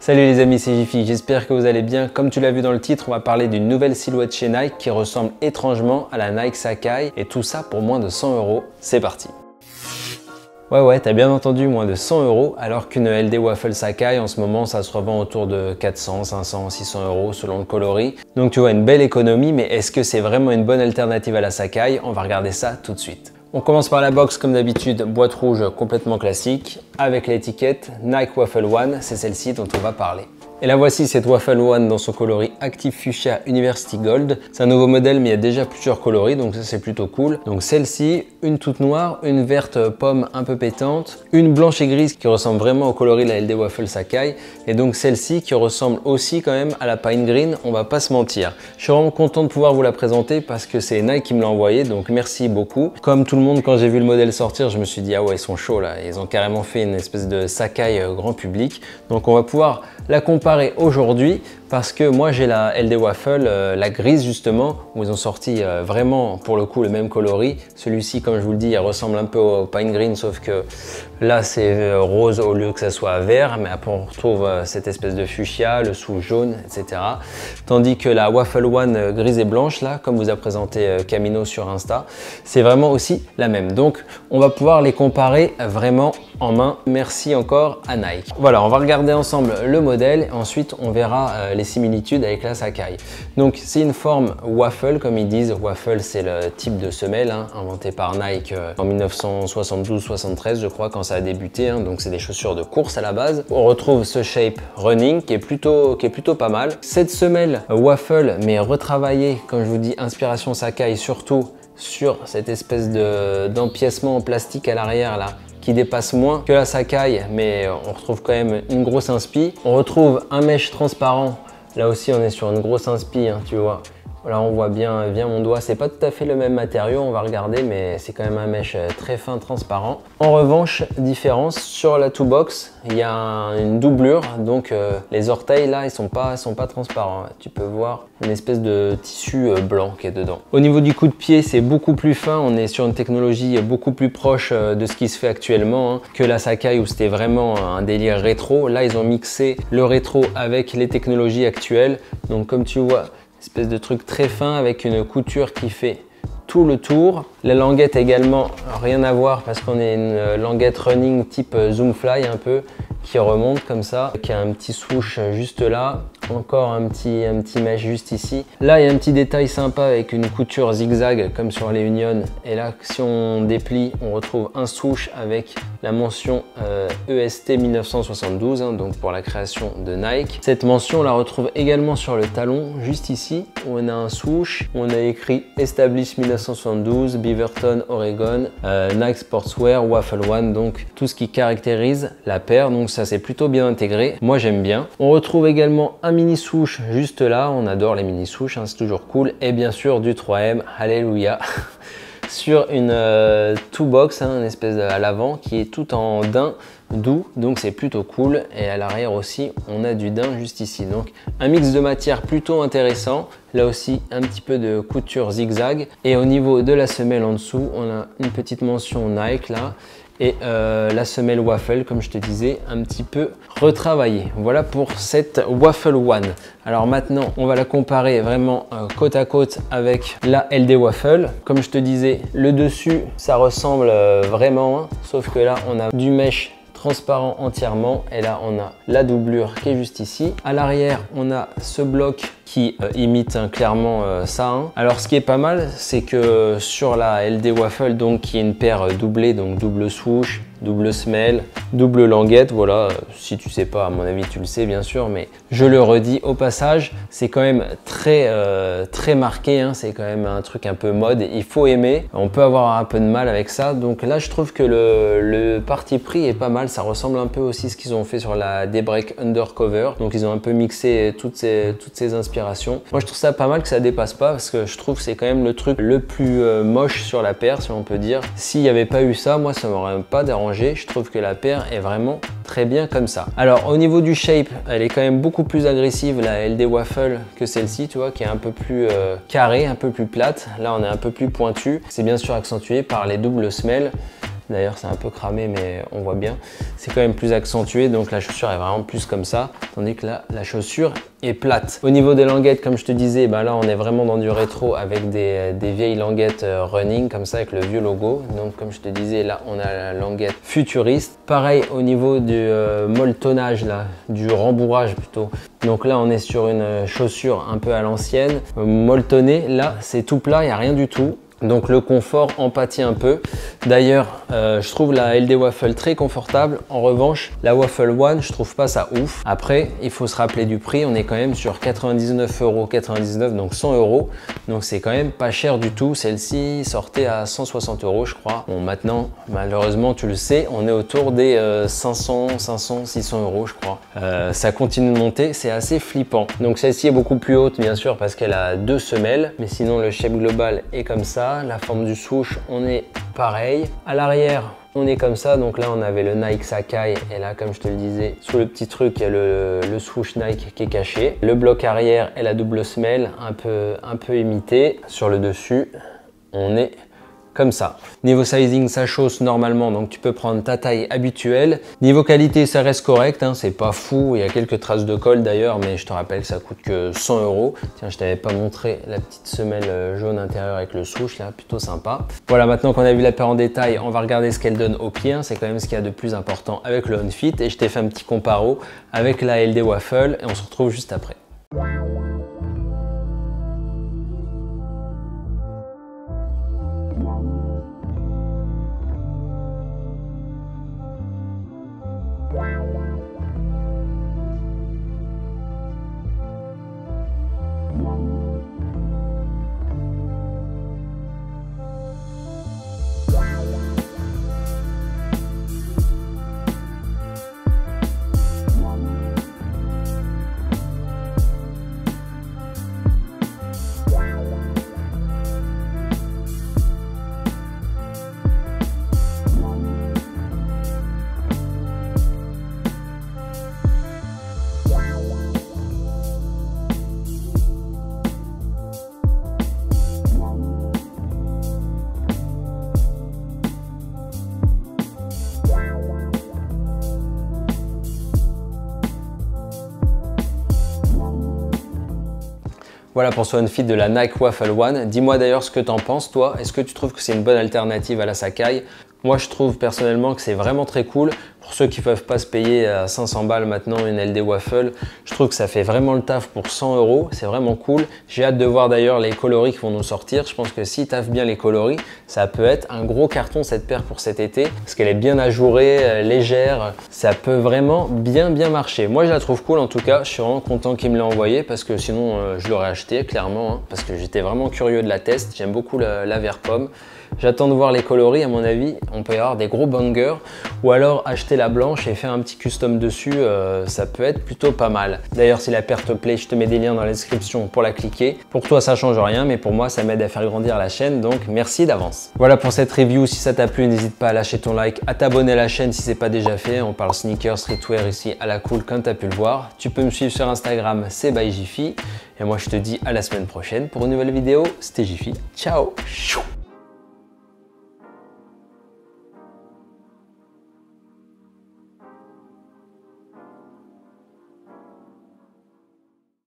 Salut les amis, c'est Jiffy, j'espère que vous allez bien. Comme tu l'as vu dans le titre, on va parler d'une nouvelle silhouette chez Nike qui ressemble étrangement à la Nike Sacai et tout ça pour moins de 100 €. C'est parti. Ouais, t'as bien entendu, moins de 100 € alors qu'une LD Waffle Sacai en ce moment ça se revend autour de 400, 500, 600 € selon le coloris. Donc tu vois, une belle économie, mais est-ce que c'est vraiment une bonne alternative à la Sacai? On va regarder ça tout de suite. On commence par la box comme d'habitude, boîte rouge complètement classique avec l'étiquette Nike Waffle One, c'est celle-ci dont on va parler. Et la voici, cette Waffle One dans son coloris Active Fuchsia University Gold. C'est un nouveau modèle mais il y a déjà plusieurs coloris donc ça c'est plutôt cool. Donc celle-ci, une toute noire, une verte pomme un peu pétante, une blanche et grise qui ressemble vraiment au coloris de la LD Waffle Sacai et donc celle-ci qui ressemble aussi quand même à la Pine Green, on va pas se mentir. Je suis vraiment content de pouvoir vous la présenter parce que c'est Nike qui me l'a envoyé donc merci beaucoup. Comme tout le monde, quand j'ai vu le modèle sortir, je me suis dit ah ouais, ils sont chauds là, ils ont carrément fait une espèce de Sacai grand public. Donc on va pouvoir la comparer aujourd'hui parce que moi j'ai la LD Waffle, la grise justement, où ils ont sorti vraiment pour le coup le même coloris. Celui-ci, comme je vous le dis, il ressemble un peu au Pine Green, sauf que là c'est rose au lieu que ça soit vert, mais après on retrouve cette espèce de fuchsia, le sous jaune, etc. Tandis que la Waffle One grise et blanche, là, comme vous a présenté Camino sur Insta, c'est vraiment aussi la même. Donc on va pouvoir les comparer vraiment en main. Merci encore à Nike. Voilà, on va regarder ensemble le modèle, ensuite on verra les similitudes avec la Sacai. Donc c'est une forme waffle comme ils disent. Waffle c'est le type de semelle inventé par Nike en 1972-73 je crois quand ça a débuté, donc c'est des chaussures de course à la base. On retrouve ce shape running qui est plutôt pas mal. Cette semelle waffle mais retravaillée, comme je vous dis, inspiration Sacai, surtout sur cette espèce d'empiècement en plastique à l'arrière là, qui dépasse moins que la Sacai, mais on retrouve quand même une grosse inspi. On retrouve un mesh transparent. Là aussi, on est sur une grosse inspi, tu vois. Là, on voit bien mon doigt. C'est pas tout à fait le même matériau, on va regarder, mais c'est quand même un mesh très fin, transparent. En revanche, différence, sur la Two Box, il y a une doublure, donc les orteils là, ils sont pas transparents. Tu peux voir une espèce de tissu blanc qui est dedans. Au niveau du coup de pied, c'est beaucoup plus fin. On est sur une technologie beaucoup plus proche de ce qui se fait actuellement que la Sacai où c'était vraiment un délire rétro. Là, ils ont mixé le rétro avec les technologies actuelles. Donc, comme tu vois, espèce de truc très fin avec une couture qui fait tout le tour. La languette également, rien à voir parce qu'on est une languette running type Zoomfly un peu, qui remonte comme ça, qui a un petit swoosh juste là, encore un petit mesh juste ici. Là, il y a un petit détail sympa avec une couture zigzag comme sur les Union. Et là, si on déplie, on retrouve un swoosh avec la mention EST 1972, donc pour la création de Nike. Cette mention, on la retrouve également sur le talon, juste ici, où on a un swoosh, où on a écrit Established 1972, Beaverton, Oregon, Nike Sportswear, Waffle One, donc tout ce qui caractérise la paire. Donc ça, c'est plutôt bien intégré. Moi, j'aime bien. On retrouve également un mini swoosh juste là. On adore les mini swoosh, c'est toujours cool. Et bien sûr, du 3M, alléluia. Sur une Two Box, une espèce à l'avant qui est tout en daim doux, donc c'est plutôt cool. Et à l'arrière aussi, on a du daim juste ici. Donc un mix de matière plutôt intéressant. Là aussi, un petit peu de couture zigzag. Et au niveau de la semelle en dessous, on a une petite mention Nike là. Et la semelle Waffle, comme je te disais, un petit peu retravaillée. Voilà pour cette Waffle One. Alors maintenant, on va la comparer vraiment côte à côte avec la LD Waffle. Comme je te disais, le dessus, ça ressemble vraiment, sauf que là, on a du mesh transparent entièrement et là on a la doublure qui est juste ici. À l'arrière on a ce bloc qui imite clairement ça. Alors ce qui est pas mal, c'est que sur la LD Waffle, donc qui est une paire doublée, donc double swoosh, double semelle, double languette, voilà, si tu sais pas, à mon avis tu le sais bien sûr, mais je le redis au passage, c'est quand même très marqué, c'est quand même un truc un peu mode, il faut aimer, on peut avoir un peu de mal avec ça, donc là je trouve que le parti pris est pas mal, ça ressemble un peu aussi à ce qu'ils ont fait sur la Daybreak Undercover, donc ils ont un peu mixé toutes ces inspirations. Moi je trouve ça pas mal que ça dépasse pas, parce que je trouve que c'est quand même le truc le plus moche sur la paire, si on peut dire. S'il n'y avait pas eu ça, moi ça m'aurait pas dérangé. Je trouve que la paire est vraiment très bien comme ça. Alors au niveau du shape, elle est quand même beaucoup plus agressive la LD Waffle que celle-ci, tu vois, qui est un peu plus carrée, un peu plus plate. Là on est un peu plus pointu. C'est bien sûr accentué par les doubles semelles. D'ailleurs, c'est un peu cramé, mais on voit bien. C'est quand même plus accentué, donc la chaussure est vraiment plus comme ça. Tandis que là, la chaussure est plate. Au niveau des languettes, comme je te disais, ben là, on est vraiment dans du rétro avec des vieilles languettes running, comme ça, avec le vieux logo. Donc, comme je te disais, là, on a la languette futuriste. Pareil au niveau du molletonnage, là, du rembourrage plutôt. Donc là, on est sur une chaussure un peu à l'ancienne, molletonnée. Là, c'est tout plat, il n'y a rien du tout. Donc le confort en pâtit un peu. D'ailleurs, je trouve la LD Waffle très confortable. En revanche, la Waffle One, je trouve pas ça ouf. Après, il faut se rappeler du prix. On est quand même sur 99,99 €, donc 100 €. Donc c'est quand même pas cher du tout. Celle-ci sortait à 160 €, je crois. Bon, maintenant, malheureusement, tu le sais, on est autour des 500, 500, 600 €, je crois. Ça continue de monter, c'est assez flippant. Donc celle-ci est beaucoup plus haute, bien sûr, parce qu'elle a 2 semelles. Mais sinon, le shape global est comme ça. La forme du swoosh, on est pareil. À l'arrière, on est comme ça. Donc là, on avait le Nike Sacai. Et là, comme je te le disais, sous le petit truc, il y a le swoosh Nike qui est caché. Le bloc arrière et la double semelle, un peu imité. Sur le dessus, on est comme ça. Niveau sizing, ça chausse normalement, donc tu peux prendre ta taille habituelle. Niveau qualité, ça reste correct, hein, c'est pas fou. Il y a quelques traces de colle d'ailleurs, mais je te rappelle que ça coûte que 100 €. Tiens, je t'avais pas montré la petite semelle jaune intérieure avec le swoosh, là, plutôt sympa. Voilà, maintenant qu'on a vu la paire en détail, on va regarder ce qu'elle donne au pied. Hein. C'est quand même ce qu'il y a de plus important avec le On-Fit. Et je t'ai fait un petit comparo avec la LD Waffle et on se retrouve juste après. Voilà pour ce On-Fit de la Nike Waffle One. Dis-moi d'ailleurs ce que tu en penses, toi. Est-ce que tu trouves que c'est une bonne alternative à la Sacai? Moi, je trouve personnellement que c'est vraiment très cool. Pour ceux qui ne peuvent pas se payer à 500 balles maintenant une LD Waffle, je trouve que ça fait vraiment le taf pour 100 €. C'est vraiment cool. J'ai hâte de voir d'ailleurs les coloris qui vont nous sortir. Je pense que si taffent bien les coloris, ça peut être un gros carton cette paire pour cet été. Parce qu'elle est bien ajourée, légère. Ça peut vraiment bien marcher. Moi, je la trouve cool en tout cas. Je suis vraiment content qu'il me l'ait envoyé parce que sinon, je l'aurais acheté clairement. Hein, parce que j'étais vraiment curieux de la test. J'aime beaucoup la vert pomme. J'attends de voir les coloris, à mon avis, on peut y avoir des gros bangers ou alors acheter la blanche et faire un petit custom dessus, ça peut être plutôt pas mal. D'ailleurs, si la paire te plaît, je te mets des liens dans la description pour la cliquer. Pour toi, ça change rien, mais pour moi, ça m'aide à faire grandir la chaîne, donc merci d'avance. Voilà pour cette review, si ça t'a plu, n'hésite pas à lâcher ton like, à t'abonner à la chaîne si c'est pas déjà fait. On parle sneakers, streetwear ici à la cool comme tu as pu le voir. Tu peux me suivre sur Instagram, c'est by Jiffy. Et moi, je te dis à la semaine prochaine pour une nouvelle vidéo. C'était Jiffy. Ciao!